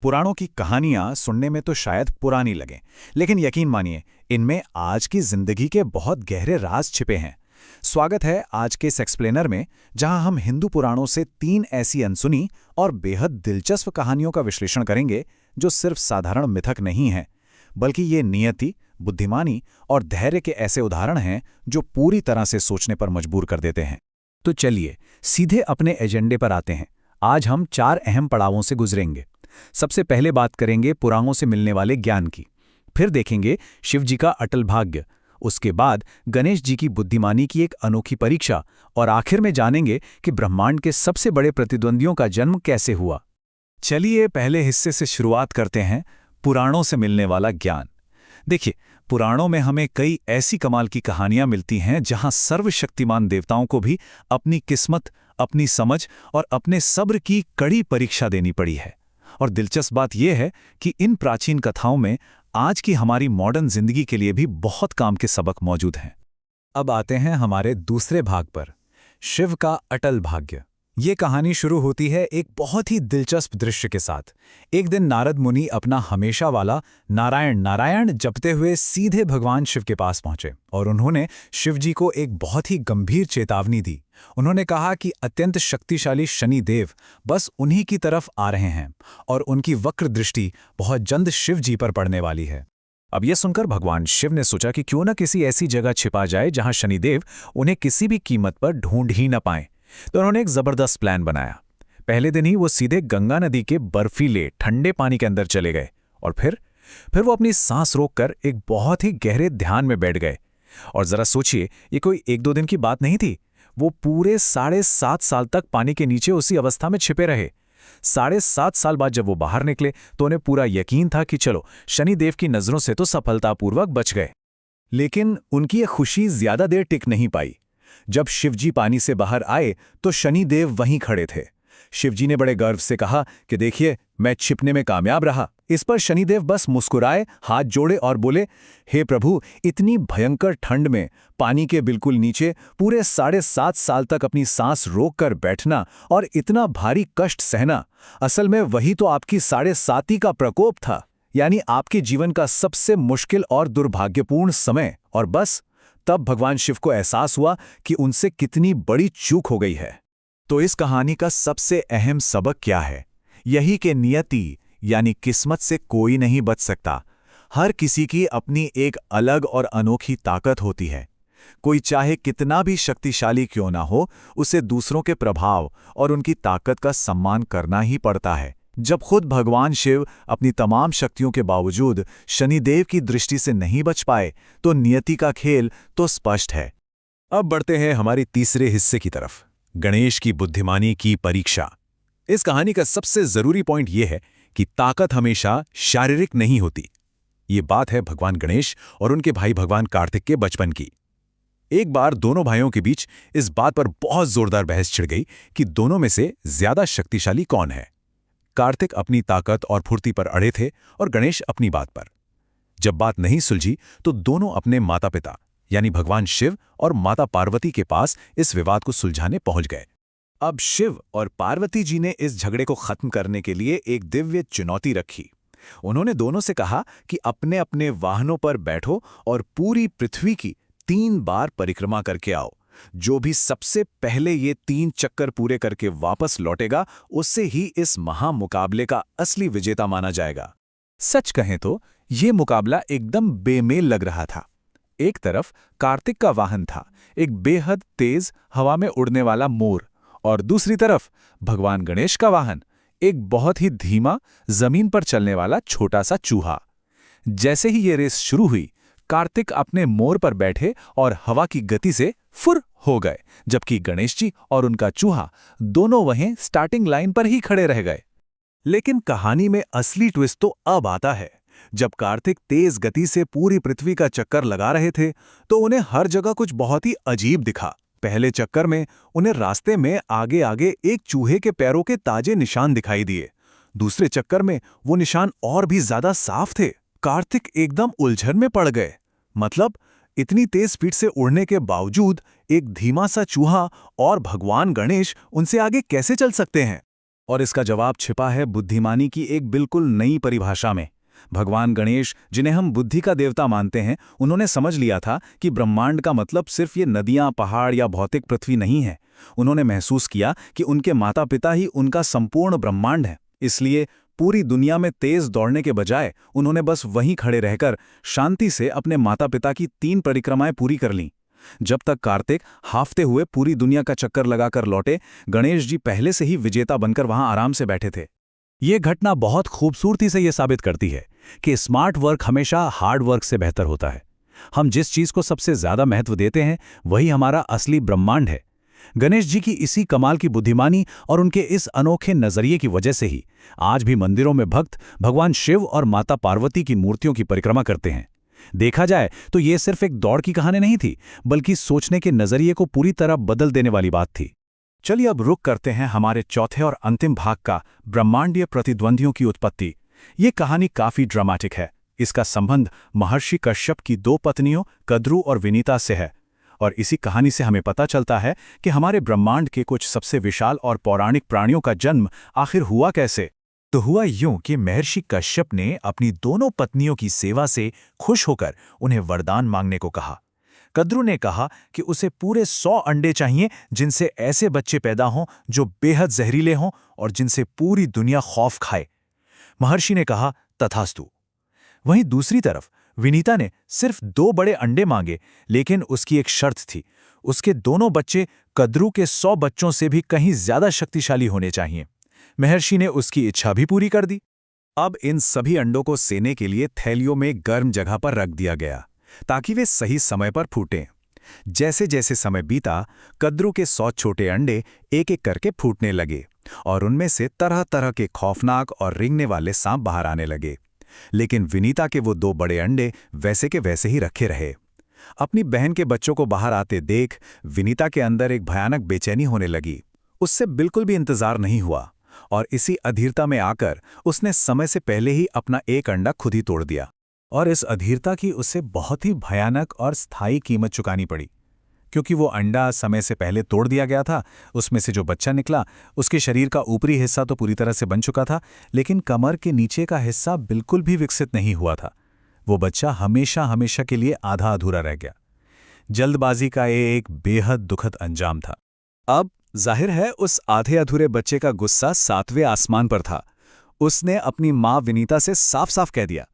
पुराणों की कहानियां सुनने में तो शायद पुरानी लगें, लेकिन यकीन मानिए, इनमें आज की जिंदगी के बहुत गहरे राज छिपे हैं। स्वागत है आज के इस एक्सप्लेनर में, जहां हम हिंदू पुराणों से 3 ऐसी अनसुनी और बेहद दिलचस्प कहानियों का विश्लेषण करेंगे, जो सिर्फ साधारण मिथक नहीं हैं, बल्कि ये नियति, बुद्धिमानी और धैर्य के ऐसे उदाहरण हैं जो पूरी तरह से सोचने पर मजबूर कर देते हैं। तो चलिए सीधे अपने एजेंडे पर आते हैं। आज हम 4 अहम पड़ावों से गुजरेंगे। सबसे पहले बात करेंगे पुराणों से मिलने वाले ज्ञान की, फिर देखेंगे शिव जी का अटल भाग्य, उसके बाद गणेश जी की बुद्धिमानी की एक अनोखी परीक्षा, और आखिर में जानेंगे कि ब्रह्मांड के सबसे बड़े प्रतिद्वंदियों का जन्म कैसे हुआ। चलिए पहले हिस्से से शुरुआत करते हैं, पुराणों से मिलने वाला ज्ञान। देखिए, पुराणों में हमें कई ऐसी कमाल की कहानियां मिलती हैं जहां सर्वशक्तिमान देवताओं को भी अपनी किस्मत, अपनी समझ और अपने सब्र की कड़ी परीक्षा देनी पड़ी है। और दिलचस्प बात यह है कि इन प्राचीन कथाओं में आज की हमारी मॉडर्न जिंदगी के लिए भी बहुत काम के सबक मौजूद हैं। अब आते हैं हमारे दूसरे भाग पर, शिव का अटल भाग्य। ये कहानी शुरू होती है एक बहुत ही दिलचस्प दृश्य के साथ। एक दिन नारद मुनि अपना हमेशा वाला नारायण नारायण जपते हुए सीधे भगवान शिव के पास पहुंचे और उन्होंने शिव जी को एक बहुत ही गंभीर चेतावनी दी। उन्होंने कहा कि अत्यंत शक्तिशाली शनि देव बस उन्हीं की तरफ आ रहे हैं और उनकी वक्र दृष्टि बहुत जल्द शिव जी पर पड़ने वाली है। अब यह सुनकर भगवान शिव ने सोचा कि क्यों न किसी ऐसी जगह छिपा जाए जहां शनिदेव उन्हें किसी भी कीमत पर ढूंढ ही न पाएं। तो उन्होंने एक जबरदस्त प्लान बनाया। पहले दिन ही वो सीधे गंगा नदी के बर्फीले ठंडे पानी के अंदर चले गए और फिर वो अपनी सांस रोककर एक बहुत ही गहरे ध्यान में बैठ गए। और जरा सोचिए, ये कोई 1-2 दिन की बात नहीं थी। वो पूरे 7.5 साल तक पानी के नीचे उसी अवस्था में छिपे रहे। 7.5 साल बाद जब वो बाहर निकले तो उन्हें पूरा यकीन था कि चलो, शनिदेव की नजरों से तो सफलतापूर्वक बच गए। लेकिन उनकी ये खुशी ज्यादा देर टिक नहीं पाई। जब शिवजी पानी से बाहर आए तो शनिदेव वहीं खड़े थे। शिवजी ने बड़े गर्व से कहा कि देखिए, मैं छिपने में कामयाब रहा। इस पर शनिदेव बस मुस्कुराए, हाथ जोड़े और बोले, हे प्रभु, इतनी भयंकर ठंड में पानी के बिल्कुल नीचे पूरे 7.5 साल तक अपनी सांस रोककर बैठना और इतना भारी कष्ट सहना, असल में वही तो आपकी 7.5 का प्रकोप था, यानी आपके जीवन का सबसे मुश्किल और दुर्भाग्यपूर्ण समय। और बस तब भगवान शिव को एहसास हुआ कि उनसे कितनी बड़ी चूक हो गई है। तो इस कहानी का सबसे अहम सबक क्या है? यही कि नियति यानी किस्मत से कोई नहीं बच सकता। हर किसी की अपनी एक अलग और अनोखी ताकत होती है। कोई चाहे कितना भी शक्तिशाली क्यों ना हो, उसे दूसरों के प्रभाव और उनकी ताकत का सम्मान करना ही पड़ता है। जब खुद भगवान शिव अपनी तमाम शक्तियों के बावजूद शनिदेव की दृष्टि से नहीं बच पाए, तो नियति का खेल तो स्पष्ट है। अब बढ़ते हैं हमारे तीसरे हिस्से की तरफ, गणेश की बुद्धिमानी की परीक्षा। इस कहानी का सबसे जरूरी पॉइंट यह है कि ताकत हमेशा शारीरिक नहीं होती। ये बात है भगवान गणेश और उनके भाई भगवान कार्तिक के बचपन की। एक बार दोनों भाइयों के बीच इस बात पर बहुत जोरदार बहस छिड़ गई कि दोनों में से ज्यादा शक्तिशाली कौन है। कार्तिक अपनी ताकत और फुर्ती पर अड़े थे और गणेश अपनी बात पर। जब बात नहीं सुलझी तो दोनों अपने माता पिता यानी भगवान शिव और माता पार्वती के पास इस विवाद को सुलझाने पहुंच गए। अब शिव और पार्वती जी ने इस झगड़े को खत्म करने के लिए एक दिव्य चुनौती रखी। उन्होंने दोनों से कहा कि अपने अपने वाहनों पर बैठो और पूरी पृथ्वी की 3 बार परिक्रमा करके आओ। जो भी सबसे पहले ये 3 चक्कर पूरे करके वापस लौटेगा, उससे ही इस महामुकाबले का असली विजेता माना जाएगा। सच कहें तो ये मुकाबला एकदम बेमेल लग रहा था। एक तरफ कार्तिक का वाहन था, एक बेहद तेज हवा में उड़ने वाला मोर, और दूसरी तरफ भगवान गणेश का वाहन, एक बहुत ही धीमा जमीन पर चलने वाला छोटा सा चूहा। जैसे ही ये रेस शुरू हुई, कार्तिक अपने मोर पर बैठे और हवा की गति से फुर हो गए, जबकि गणेश जी और उनका चूहा दोनों वहीं स्टार्टिंग लाइन पर ही खड़े रह गए। लेकिन कहानी में असली ट्विस्ट तो अब आता है। जब कार्तिक तेज गति से पूरी पृथ्वी का चक्कर लगा रहे थे, तो उन्हें हर जगह कुछ बहुत ही अजीब दिखा। पहले चक्कर में उन्हें रास्ते में आगे आगे एक चूहे के पैरों के ताजे निशान दिखाई दिए। दूसरे चक्कर में वो निशान और भी ज्यादा साफ थे। कार्तिक एकदम उलझन में पड़ गए। मतलब, इतनी तेज स्पीड से उड़ने के बावजूद एक धीमा सा चूहा और भगवान गणेश उनसे आगे कैसे चल सकते हैं? और इसका जवाब छिपा है बुद्धिमानी की एक बिल्कुल नई परिभाषा में। भगवान गणेश, जिन्हें हम बुद्धि का देवता मानते हैं, उन्होंने समझ लिया था कि ब्रह्मांड का मतलब सिर्फ ये नदियां, पहाड़ या भौतिक पृथ्वी नहीं है। उन्होंने महसूस किया कि उनके माता पिता ही उनका संपूर्ण ब्रह्मांड है। इसलिए पूरी दुनिया में तेज दौड़ने के बजाय उन्होंने बस वहीं खड़े रहकर शांति से अपने माता पिता की 3 परिक्रमाएं पूरी कर लीं। जब तक कार्तिक हाफते हुए पूरी दुनिया का चक्कर लगाकर लौटे, गणेश जी पहले से ही विजेता बनकर वहां आराम से बैठे थे। ये घटना बहुत खूबसूरती से ये साबित करती है कि स्मार्ट वर्क हमेशा हार्ड वर्क से बेहतर होता है। हम जिस चीज को सबसे ज्यादा महत्व देते हैं वही हमारा असली ब्रह्मांड है। गणेश जी की इसी कमाल की बुद्धिमानी और उनके इस अनोखे नजरिए की वजह से ही आज भी मंदिरों में भक्त भगवान शिव और माता पार्वती की मूर्तियों की परिक्रमा करते हैं। देखा जाए तो ये सिर्फ एक दौड़ की कहानी नहीं थी, बल्कि सोचने के नजरिए को पूरी तरह बदल देने वाली बात थी। चलिए अब रुक करते हैं हमारे चौथे और अंतिम भाग का, ब्रह्मांडीय प्रतिद्वंदियों की उत्पत्ति। ये कहानी काफी ड्रामेटिक है। इसका संबंध महर्षि कश्यप की 2 पत्नियों कद्रू और विनीता से है। और इसी कहानी से हमें पता चलता है कि हमारे ब्रह्मांड के कुछ सबसे विशाल और पौराणिक प्राणियों का जन्म आखिर हुआ कैसे। तो हुआ यूं कि महर्षि कश्यप ने अपनी दोनों पत्नियों की सेवा से खुश होकर उन्हें वरदान मांगने को कहा। कद्रू ने कहा कि उसे पूरे 100 अंडे चाहिए, जिनसे ऐसे बच्चे पैदा हों जो बेहद जहरीले हों और जिनसे पूरी दुनिया खौफ खाए। महर्षि ने कहा, तथास्तु। वहीं दूसरी तरफ विनीता ने सिर्फ 2 बड़े अंडे मांगे, लेकिन उसकी एक शर्त थी। उसके दोनों बच्चे कद्रू के 100 बच्चों से भी कहीं ज्यादा शक्तिशाली होने चाहिए। महर्षि ने उसकी इच्छा भी पूरी कर दी। अब इन सभी अंडों को सेने के लिए थैलियों में गर्म जगह पर रख दिया गया, ताकि वे सही समय पर फूटें। जैसे जैसे समय बीता, कद्रू के 100 छोटे अंडे एक एक करके फूटने लगे और उनमें से तरह तरह के खौफनाक और रेंगने वाले सांप बाहर आने लगे। लेकिन विनीता के वो 2 बड़े अंडे वैसे के वैसे ही रखे रहे। अपनी बहन के बच्चों को बाहर आते देख विनीता के अंदर एक भयानक बेचैनी होने लगी। उससे बिल्कुल भी इंतजार नहीं हुआ और इसी अधीरता में आकर उसने समय से पहले ही अपना एक अंडा खुद ही तोड़ दिया। और इस अधीरता की उसे बहुत ही भयानक और स्थायी कीमत चुकानी पड़ी, क्योंकि वो अंडा समय से पहले तोड़ दिया गया था। उसमें से जो बच्चा निकला, उसके शरीर का ऊपरी हिस्सा तो पूरी तरह से बन चुका था, लेकिन कमर के नीचे का हिस्सा बिल्कुल भी विकसित नहीं हुआ था। वो बच्चा हमेशा हमेशा के लिए आधा अधूरा रह गया। जल्दबाजी का ये एक बेहद दुखद अंजाम था। अब जाहिर है उस आधे अधूरे बच्चे का गुस्सा 7वें आसमान पर था। उसने अपनी माँ विनीता से साफ साफ कह दिया,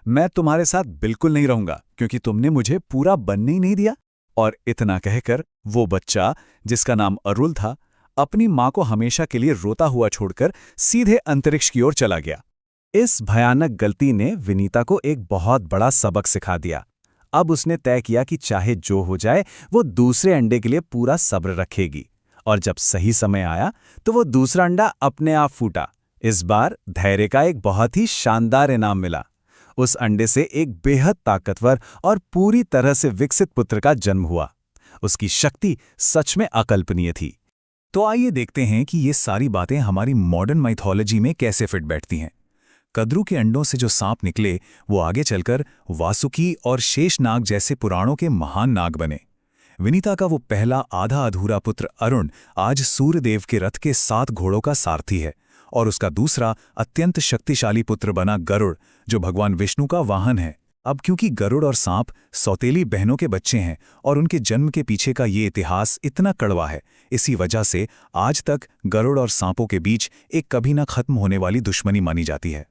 मैं तुम्हारे साथ बिल्कुल नहीं रहूंगा, क्योंकि तुमने मुझे पूरा बनने ही नहीं दिया। और इतना कहकर वो बच्चा, जिसका नाम अरुल था, अपनी मां को हमेशा के लिए रोता हुआ छोड़कर सीधे अंतरिक्ष की ओर चला गया। इस भयानक गलती ने विनीता को एक बहुत बड़ा सबक सिखा दिया। अब उसने तय किया कि चाहे जो हो जाए, वो दूसरे अंडे के लिए पूरा सब्र रखेगी। और जब सही समय आया तो वो दूसरा अंडा अपने आप फूटा। इस बार धैर्य का एक बहुत ही शानदार इनाम मिला। उस अंडे से एक बेहद ताकतवर और पूरी तरह से विकसित पुत्र का जन्म हुआ। उसकी शक्ति सच में अकल्पनीय थी। तो आइए देखते हैं कि ये सारी बातें हमारी मॉडर्न माइथोलॉजी में कैसे फिट बैठती हैं। कद्रू के अंडों से जो सांप निकले, वो आगे चलकर वासुकी और शेषनाग जैसे पुराणों के महान नाग बने। विनीता का वो पहला आधा अधूरा पुत्र अरुण आज सूर्यदेव के रथ के 7 घोड़ों का सारथी है, और उसका दूसरा अत्यंत शक्तिशाली पुत्र बना गरुड़, जो भगवान विष्णु का वाहन है। अब क्योंकि गरुड़ और सांप सौतेली बहनों के बच्चे हैं और उनके जन्म के पीछे का ये इतिहास इतना कड़वा है, इसी वजह से आज तक गरुड़ और सांपों के बीच एक कभी न खत्म होने वाली दुश्मनी मानी जाती है।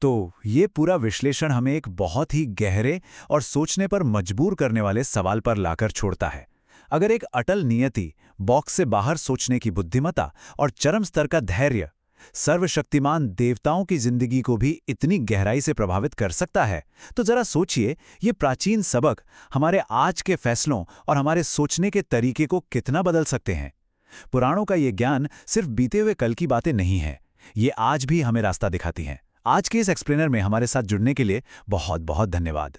तो ये पूरा विश्लेषण हमें एक बहुत ही गहरे और सोचने पर मजबूर करने वाले सवाल पर लाकर छोड़ता है। अगर एक अटल नियति, बॉक्स से बाहर सोचने की बुद्धिमत्ता और चरम स्तर का धैर्य सर्वशक्तिमान देवताओं की जिंदगी को भी इतनी गहराई से प्रभावित कर सकता है, तो जरा सोचिए ये प्राचीन सबक हमारे आज के फैसलों और हमारे सोचने के तरीके को कितना बदल सकते हैं। पुराणों का ये ज्ञान सिर्फ बीते हुए कल की बातें नहीं है, ये आज भी हमें रास्ता दिखाती हैं। आज के इस एक्सप्लेनर में हमारे साथ जुड़ने के लिए बहुत बहुत धन्यवाद।